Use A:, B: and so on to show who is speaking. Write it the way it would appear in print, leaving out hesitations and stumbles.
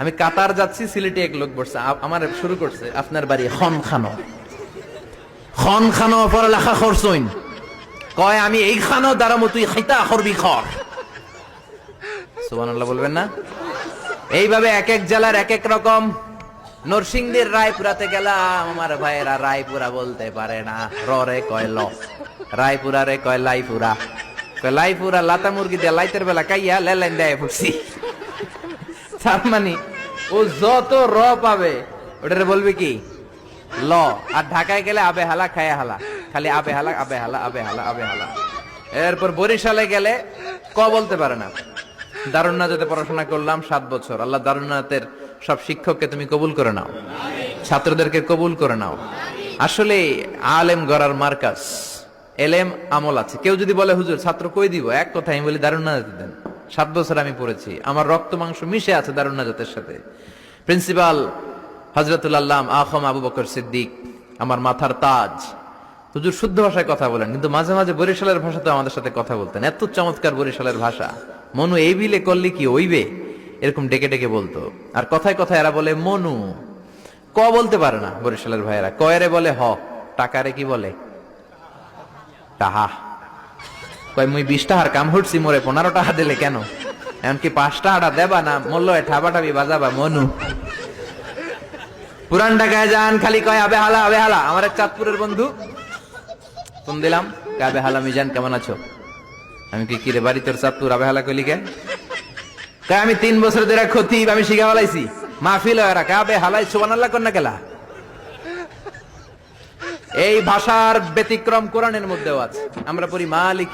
A: আমি কাতার যাচ্ছি, সিলেটে এক লোক বসছে, আমার শুরু করছে আপনার বাড়ি খন খানো, খন খানো পড়ালেখা করছইন, কয় আমি এই খানো দ্বারা তুই খাইতা করবি খর। সুবহানাল্লাহ বলবেন না? এইভাবে এক এক জেলার এক এক রকম। নরসিংদীর রায়পুরাতে গেলাম, আমার ভাইয়েরা রায়পুরা বলতে পারে না, রে কয় ল, রায়পুরা রে কয় লাইপুরা, কয় লাইপুরা লাতা মুরগি দিয়ে লাইতের বেলা কাইয়া লেলেন দেয় ফুটছি। তার মানে ও যত র পাবে ওটারে বলবে কি ল। আর ঢাকায় গেলে আবে হালা খায় হালা, খালি আবে হালা আবে হালা আবে হালা আবে হালা। এরপর বরিশালে গেলে ক বলতে পারে না। দারুন্নাতে পড়াশোনা করলাম 7 বছর। আল্লাহ দারুন্নাতের সব শিক্ষককে তুমি কবুল করে নাও, ছাত্রদেরকে কবুল করে নাও। আসলে আলেম গড়ার মার্কাজ, এলেম আমল আছে। কেউ যদি বলে হুজুর ছাত্র কই দিব, এক কথা আমি বলি দারুন্নাতে দেন। 7 বছর আমি পড়েছি, আমার রক্ত মাংস মিশে আছে দারুন্নাতের সাথে। প্রিন্সিপাল হযরতুল আল্লাম আখম আবু বকর সিদ্দিক আমার মাথার তাজ। হুজুর শুদ্ধ ভাষায় কথা বলেন, কিন্তু মাঝে মাঝে বরিশালের ভাষাতে আমাদের সাথে কথা বলতেন। এত চমৎকার বরিশালের ভাষা, মনু এই বিলে করলি কি ওইবে, এরকম ডেকে ডেকে বলতো। আর কথায় কথায় এরা বলে মনু, ক বলতে পারে না বরিশালের ভাইয়েরা, কয়রে বলে হ, টাকারে কি বলে টাহা। কয় মুই 20 টাকার কাম হচ্ছি, মোরে 15 টাকা দিলে কেন, এমনকি 5 টাকাটা দেবা না, মূল্য ঠাবাটাবি বাজাবা মনু। পুরান ঢাকায় যান, খালি কয় আবে হালা আবে হালা। আমার এক চাঁদপুরের বন্ধু ফোন দিলাম, আবে হালা মিজান কেমন আছো? আমি কি রে বাড়ি তোর চাঁদপুর, আবে হালা কইলি কে? কয় আমি 3 বছর ধরে খতিব, আমি শিখা ফেলাইছি, মাহফিল হয় রাখা আবে হালাই সুবহানাল্লাহ কর না কেলা। এই ভাষার ব্যতিক্রম কোরআনের মধ্যেও আছে। আমরা পড়ি মালিক